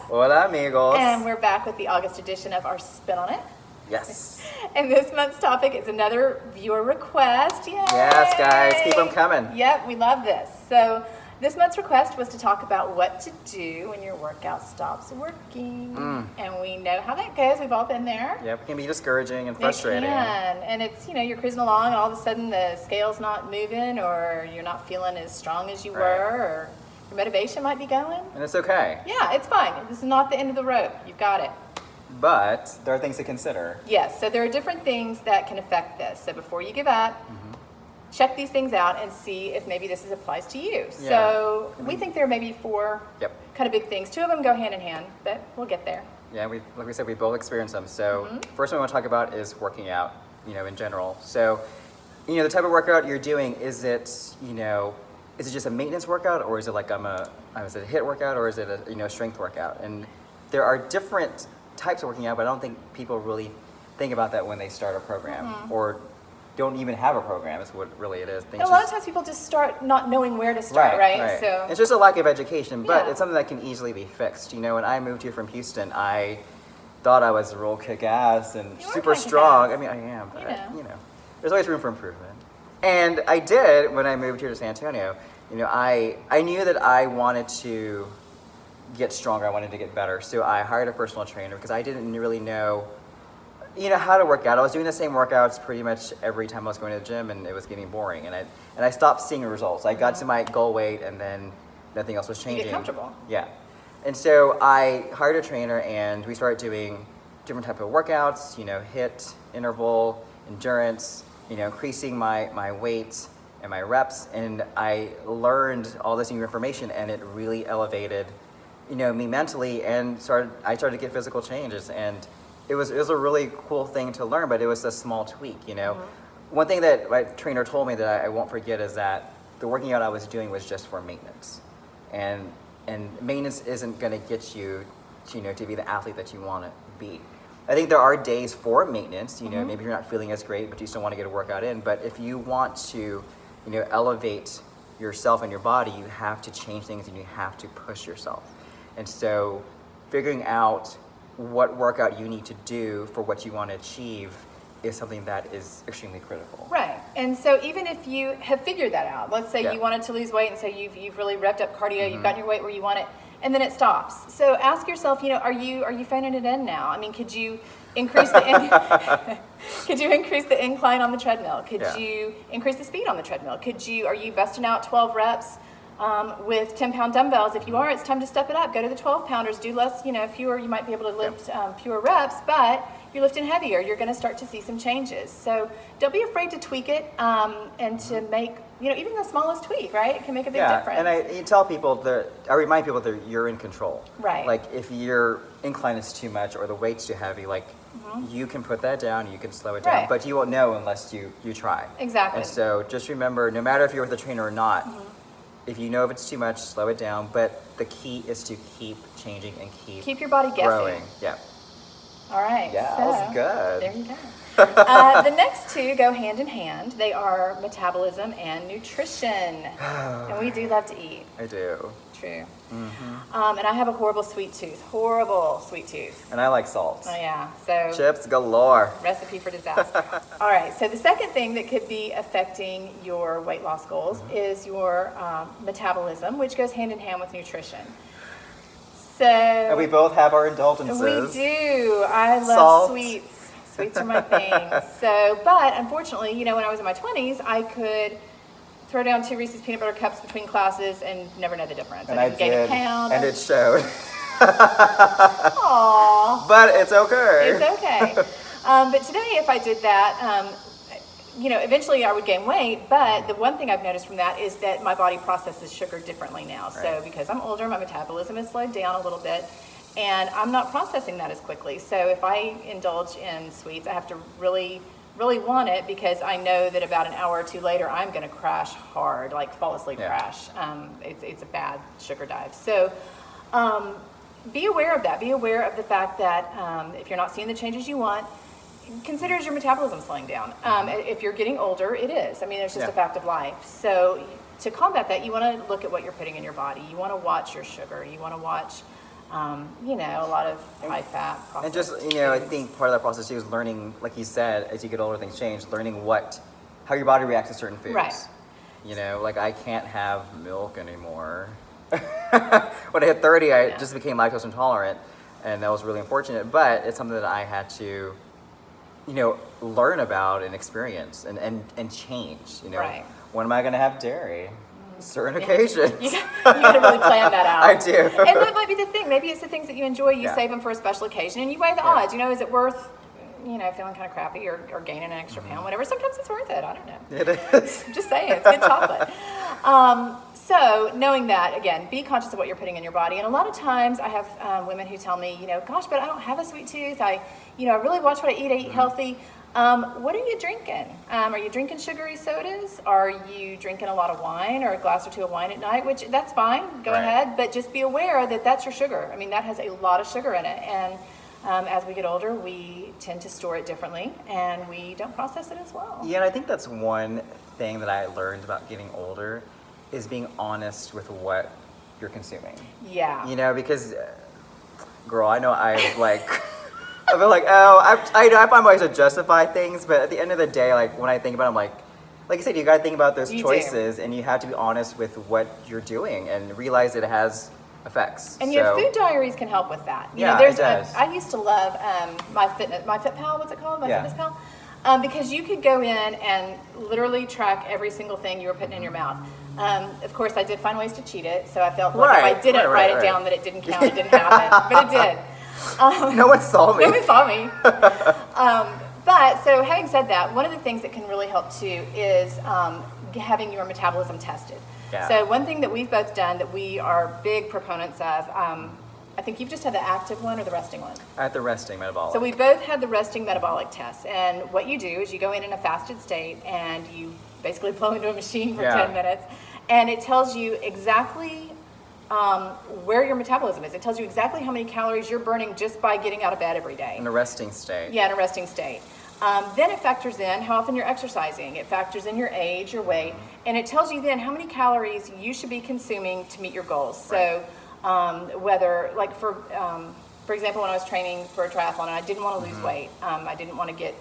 Hola, amigos. And we're back with the August edition of our Spin on It. Yes. And this month's topic is another viewer request. Yay! Yes, guys, keep them coming. Yep, we love this. So this month's request was to talk about what to do when your workout stops working. And we know how that goes. We've all been there. Yep, it can be discouraging and frustrating. It can. And it's, you're cruising along and all of a sudden the scale's not moving or you're not feeling as strong as you were or your motivation might be going. And it's okay. Yeah, it's fine. This is not the end of the rope. You've got it. But there are things to consider. Yes, so there are different things that can affect this. So before you give up, check these things out and see if maybe this applies to you. Yeah. So we think there are maybe four Yep. kind of big things. Two of them go hand in hand, but we'll get there. Yeah, like we said, we both experienced them. So first one I want to talk about is working out, in general. So, the type of workout you're doing, is it just a maintenance workout, or is it like a HIIT workout, or is it a strength workout? And there are different types of working out, but I don't think people really think about that when they start a program or don't even have a program. Is what really it is. And a lot of times people just start not knowing where to start, right? So it's just a lack of education, but Yeah. it's something that can easily be fixed. When I moved here from Houston, I thought I was real kick-ass and You are super kinda strong. kick-ass. I mean, I am, but You know. there's always room for improvement. And I did when I moved here to San Antonio. I knew that I wanted to get stronger. I wanted to get better. So I hired a personal trainer because I didn't really know, how to work out. I was doing the same workouts pretty much every time I was going to the gym, and it was getting boring. And I stopped seeing results. I got to my goal weight, and then nothing else was changing. You get comfortable. Yeah. And so I hired a trainer, and we started doing different type of workouts. HIIT, interval, endurance. Increasing my weight and my reps, and I learned all this new information, and it really elevated, me mentally, and I started to get physical changes, and it was a really cool thing to learn, but it was a small tweak. One thing that my trainer told me that I won't forget is that the working out I was doing was just for maintenance, and maintenance isn't going to get you, to be the athlete that you want to be. I think there are days for maintenance, maybe you're not feeling as great, but you still want to get a workout in. But if you want to, elevate yourself and your body, you have to change things and you have to push yourself. And so figuring out what workout you need to do for what you want to achieve is something that is extremely critical. Right. And so even if you have figured that out, let's say you wanted to lose weight and so you've really revved up cardio, you've gotten your weight where you want it, and then it stops. So ask yourself, are you phoning it in now? I mean, could you increase the could you increase the incline on the treadmill? Could you increase the speed on the treadmill? Are you busting out 12 reps with 10-pound dumbbells? If you are, it's time to step it up. Go to the 12-pounders. Do less, fewer. You might be able to lift fewer reps, but you're lifting heavier. You're going to start to see some changes. So don't be afraid to tweak it and to make, even the smallest tweak, right? It can make a big difference. And I remind people that you're in control. Right. Like if your incline is too much or the weight's too heavy, like you can put that down, you can slow it down, Right. but you won't know unless you try. Exactly. And so just remember, no matter if you're with a trainer or not, if you know if it's too much, slow it down. But the key is to keep changing and keep your body guessing. growing. Yeah. All right. Yeah, so, that was good. There you go. The next two go hand in hand. They are metabolism and nutrition. And we do love to eat. I do. True. And I have a horrible sweet tooth. And I like salt. Oh, yeah. So Chips galore. recipe for disaster. All right. So the second thing that could be affecting your weight loss goals is your metabolism, which goes hand in hand with nutrition. So And we both have our indulgences. we do. I love Salt. sweets. Sweets are my thing. But unfortunately, when I was in my 20s, I could throw down 2 Reese's peanut butter cups between classes and never know the difference. And I didn't gain did, a pound. and it showed. Aww. But it's okay. It's okay. But today, if I did that, eventually I would gain weight. But the one thing I've noticed from that is that my body processes sugar differently now. So Right. because I'm older, my metabolism has slowed down a little bit, and I'm not processing that as quickly. So if I indulge in sweets, I have to really want it because I know that about an hour or two later, I'm going to crash hard, like fall asleep crash. It's a bad sugar dive. So be aware of that. Be aware of the fact that if you're not seeing the changes you want, consider your metabolism slowing down. If you're getting older, it is. I mean, it's just a fact of life. So to combat that, you want to look at what you're putting in your body. You want to watch your sugar. You want to watch a lot of high fat processed And just, I foods. think part of that process too is learning, like you said, as you get older, things change. Learning how your body reacts to certain foods. Right. Like I can't have milk anymore. When I hit 30, I just became lactose intolerant, and that was really unfortunate. But it's something that I had to, learn about and experience and change. Right. When am I going to have dairy? Certain occasions. You got to really plan that out. I do. And that might be the thing. Maybe it's the things that you enjoy. You Yeah. save them for a special occasion, and you weigh the odds. Is it worth, feeling kind of crappy or gaining an extra pound, whatever. Sometimes it's worth it. I don't know. It is. I'm just saying, it's good chocolate. So knowing that, again, be conscious of what you're putting in your body. And a lot of times I have women who tell me, gosh, but I don't have a sweet tooth. I really watch what I eat healthy. What are you drinking? Are you drinking sugary sodas? Are you drinking a lot of wine or a glass or two of wine at night? Which, that's fine, go Right. ahead. But just be aware that that's your sugar. That has a lot of sugar in it. And as we get older, we tend to store it differently, and we don't process it as well. Yeah, and I think that's one thing that I learned about getting older is being honest with what you're consuming. Yeah. Because, girl, I know I've I've been I find ways to justify things, but at the end of the day, when I think about it, I'm like you said, you got to think about those You choices, and you have to be honest with what you're doing and realize that it has effects. And your food diaries can help with that. Yeah, There's it does. I used to love MyFitPal, what's it called? Yeah. MyFitnessPal. Because you could go in and literally track every single thing you were putting in your mouth. Of course, I did find ways to cheat it, so I felt like if I didn't write it down that it didn't count, it didn't happen, but it did. No one saw me. No one saw me. But so having said that, one of the things that can really help too is having your metabolism tested. Yeah. So one thing that we've both done that we are big proponents of, I think you've just had the active one or the resting one. I had the resting metabolic. So we both had the resting metabolic test, and what you do is you go in a fasted state and you basically blow into a machine for 10 minutes, and it tells you exactly where your metabolism is. It tells you exactly how many calories you're burning just by getting out of bed every day. in a resting state. Yeah, in a resting state. Then it factors in how often you're exercising. It factors in your age, your weight, and it tells you then how many calories you should be consuming to meet your goals. So whether, for example, when I was training for a triathlon and I didn't want to lose weight, I didn't want to get,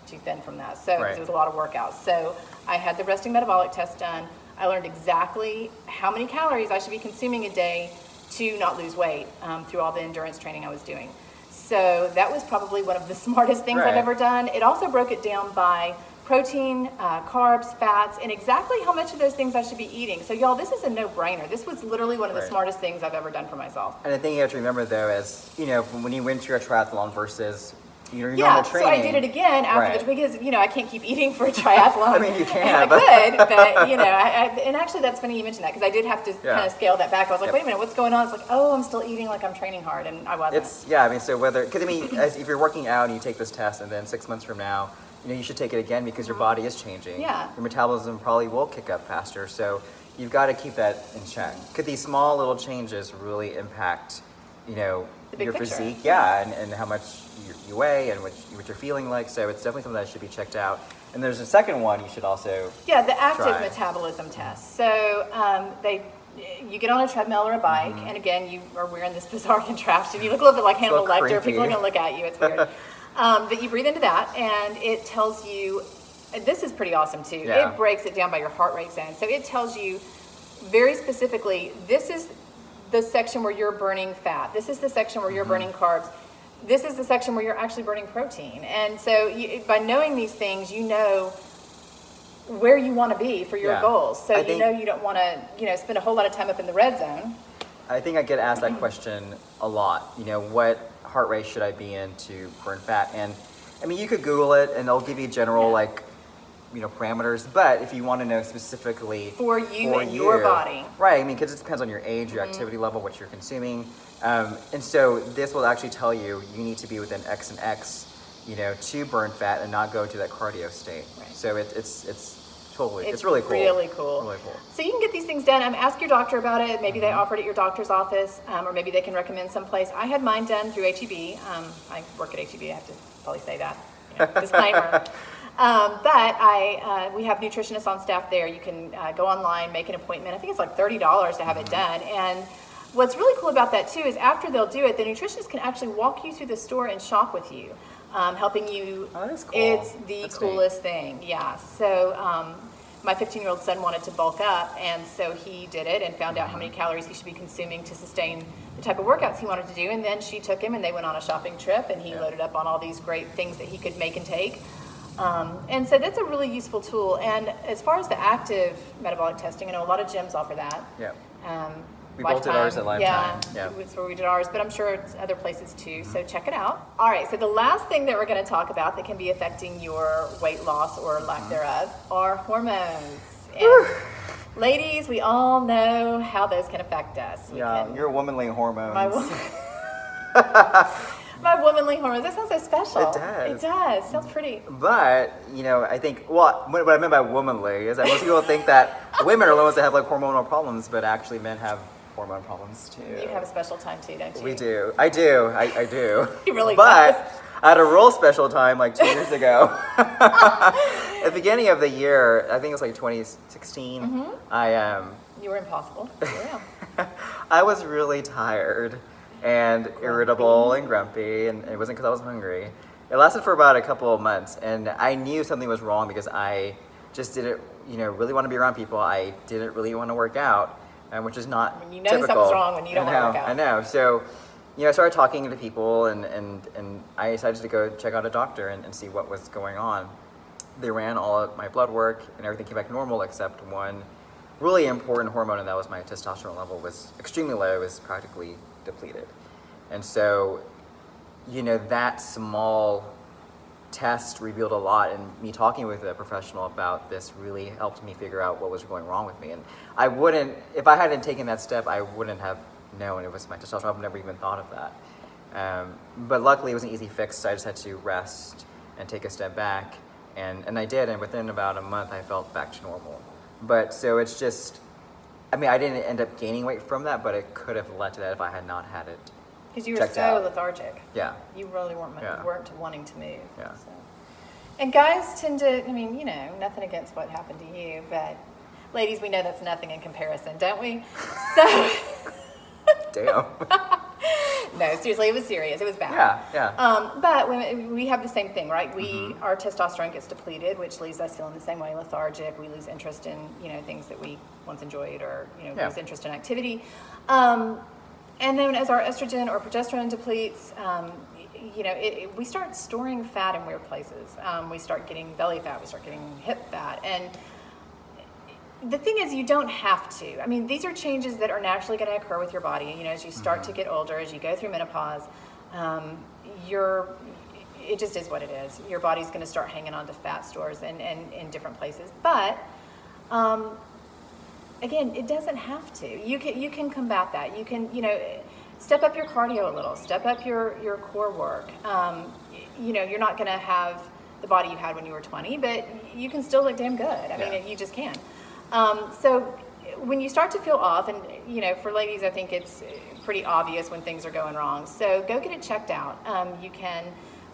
too thin from that. So 'cause it was a lot of workouts. So I had the resting metabolic test done. I learned exactly how many calories I should be consuming a day to not lose weight through all the endurance training I was doing. So that was probably one of the smartest things I've ever done. It also broke it down by protein, carbs, fats, and exactly how much of those things I should be eating. So y'all, this is a no-brainer. This was literally one of the smartest things I've ever done for myself. And the thing you have to remember though is, when you went to your triathlon versus your normal training. So I did it again after because I can't keep eating for a triathlon. I mean, you can. I could, but and actually that's funny you mentioned that because I did have to kind of scale that back. I was like, wait a minute, what's going on? It's like, oh, I'm still eating like I'm training hard, and I wasn't. If you're working out and you take this test, and then 6 months from now, you should take it again because your body is changing. Yeah. Your metabolism probably will kick up faster, so you've got to keep that in check. Could these small little changes really impact, your picture. physique? Yeah, and how much you weigh and what you're feeling like. So it's definitely something that should be checked out. And there's a second one you should also the active try. metabolism test. So you get on a treadmill or a bike, and again, you are wearing this bizarre contraption. You look a little bit like Hannibal Lecter. creepy. People are going to look at you. It's weird. But you breathe into that, and it tells you, this is pretty awesome too. Yeah. It breaks it down by your heart rate zone. So it tells you very specifically, this is the section where you're burning fat. This is the section where you're burning carbs. This is the section where you're actually burning protein. And so by knowing these things, you know where you want to be for your goals. So you don't want to, spend a whole lot of time up in the red zone. I think I get asked that question a lot. What heart rate should I be in to burn fat? And I mean, you could Google it and they'll give you general parameters. But if you want to know specifically for your body, right? I mean, because it depends on your age, your activity level, what you're consuming, and so this will actually tell you need to be within X and X, to burn fat and not go to that cardio state. Right. So it's totally it's really cool. Really cool. Really cool. So you can get these things done. Ask your doctor about it. Maybe they offer it at your doctor's office, or maybe they can recommend someplace. I had mine done through HEB. I work at HEB. I have to probably say that. Disclaimer. But we have nutritionists on staff there. You can go online, make an appointment. I think it's like $30 to have it done. And what's really cool about that too is after they'll do it, the nutritionist can actually walk you through the store and shop with you, helping you. Oh, that's cool. It's the That's coolest thing, yeah. So my 15-year-old son wanted to bulk up, and so he did it and found out how many calories he should be consuming to sustain the type of workouts he wanted to do. And then she took him and they went on a shopping trip, and he loaded up on all these great things that he could make and take. And so that's a really useful tool. And as far as the active metabolic testing, I know a lot of gyms offer that. Yeah. Um, We both did ours at Lifetime. Yeah, that's where we did ours, but I'm sure it's other places too, so check it out. All right, so the last thing that we're going to talk about that can be affecting your weight loss or lack thereof are hormones. And ladies, we all know how those can affect us. Your womanly hormones. My womanly hormones. That sounds so special. It does. It does. Sounds pretty. But, I think, what I meant by womanly is that most people think that women are the ones that have like hormonal problems, but actually men have hormone problems too. You have a special time too, don't you? We do. I do. I do. He really but does. I had a real special time like 2 years ago. At the beginning of the year, I think it was like 2016, You were impossible. Yeah. I was really tired and irritable and grumpy, and it wasn't because I was hungry. It lasted for about a couple of months, and I knew something was wrong because I just didn't, really want to be around people. I didn't really want to work out, which is not You know typical. something's wrong when you don't want to work out. I know. So, I started talking to people, and I decided to go check out a doctor and see what was going on. They ran all of my blood work, and everything came back normal except one really important hormone, and that was my testosterone level was extremely low. It was practically depleted. And so, that small test revealed a lot, and me talking with a professional about this really helped me figure out what was going wrong with me. And if I hadn't taken that step, I wouldn't have known it was my testosterone. I've never even thought of that. But luckily it was an easy fix, so I just had to rest and take a step back. And I did, and within about a month I felt back to normal. But so it's just, I didn't end up gaining weight from that, but it could have led to that if I had not had it. Because you were checked so out. lethargic. Yeah. You really weren't wanting to move. Yeah. So. And guys tend to, nothing against what happened to you, but ladies, we know that's nothing in comparison, don't we? So. Damn. No, seriously, it was serious. It was bad. Yeah. But when we have the same thing, right? Our testosterone gets depleted, which leaves us feeling the same way, lethargic. We lose interest in, things that we once enjoyed, or lose interest in activity. And then as our estrogen or progesterone depletes, we start storing fat in weird places. We start getting belly fat. We start getting hip fat, and the thing is, you don't have to. These are changes that are naturally going to occur with your body. As you start to get older, as you go through menopause, it just is what it is. Your body's going to start hanging on to fat stores and in different places. But again, it doesn't have to. You can combat that. You can step up your cardio a little. Step up your core work. You're not going to have the body you had when you were 20, but you can still look damn good. You just can. So when you start to feel off, and for ladies, I think it's pretty obvious when things are going wrong. So go get it checked out. You can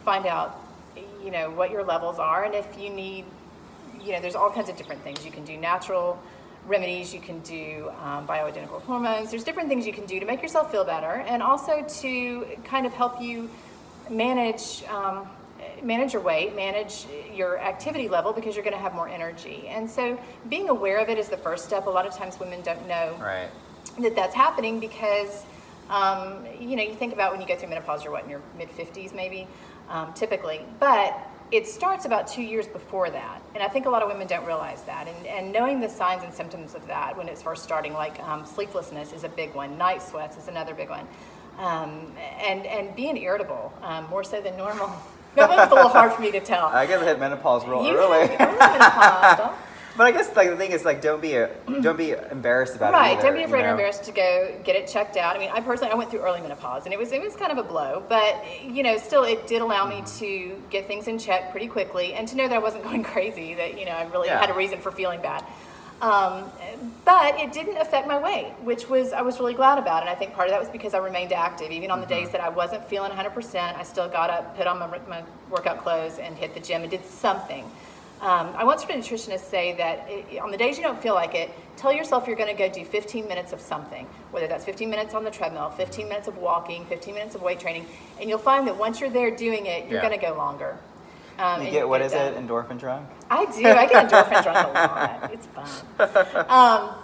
find out, what your levels are, and if you need, there's all kinds of different things you can do. Natural remedies, you can do bioidentical hormones. There's different things you can do to make yourself feel better, and also to kind of help you manage your weight, manage your activity level, because you're going to have more energy. And so being aware of it is the first step. A lot of times women don't know that that's happening because, you think about when you go through menopause, you're in your mid-50s maybe, typically. But it starts about 2 years before that. And I think a lot of women don't realize that. And knowing the signs and symptoms of that when it's first starting, like sleeplessness is a big one. Night sweats is another big one. And being irritable, more so than normal. That one was a little hard for me to tell. I guess I hit menopause real early. Early menopause. But I guess the thing is don't be embarrassed about it. Right, don't be afraid or embarrassed to go get it checked out. I personally went through early menopause, and it was kind of a blow, but still it did allow me to get things in check pretty quickly, and to know that I wasn't going crazy, that I really had a reason for feeling bad. But it didn't affect my weight, which I was really glad about. And I think part of that was because I remained active. Even on the days that I wasn't feeling 100%, I still got up, put on my workout clothes, and hit the gym and did something. I once heard a nutritionist say that on the days you don't feel like it, tell yourself you're going to go do 15 minutes of something, whether that's 15 minutes on the treadmill, 15 minutes of walking, 15 minutes of weight training, and you'll find that once you're there doing it, you're going to go longer. You get, what is it, endorphin drunk? I do. I get endorphin drunk a lot. It's fun.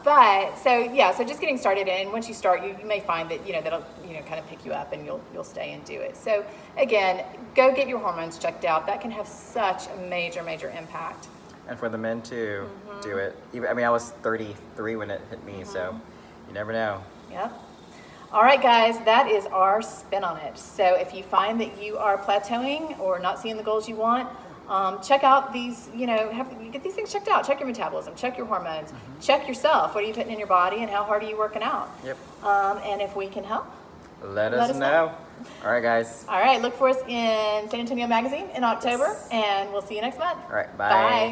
But so just getting started, and once you start, you may find that that'll kind of pick you up, and you'll stay and do it. So again, go get your hormones checked out. That can have such a major impact. And for the men too, do it. I mean, I was 33 when it hit me, so you never know. Yep. All right, guys, that is our spin on it. So if you find that you are plateauing or not seeing the goals you want, check out these, get these things checked out. Check your metabolism, check your hormones, check yourself. What are you putting in your body, and how hard are you working out? Yep. And if we can help, let us know. All right, guys. All right, look for us in San Antonio Magazine in October, and we'll see you next month. All right, bye. Bye.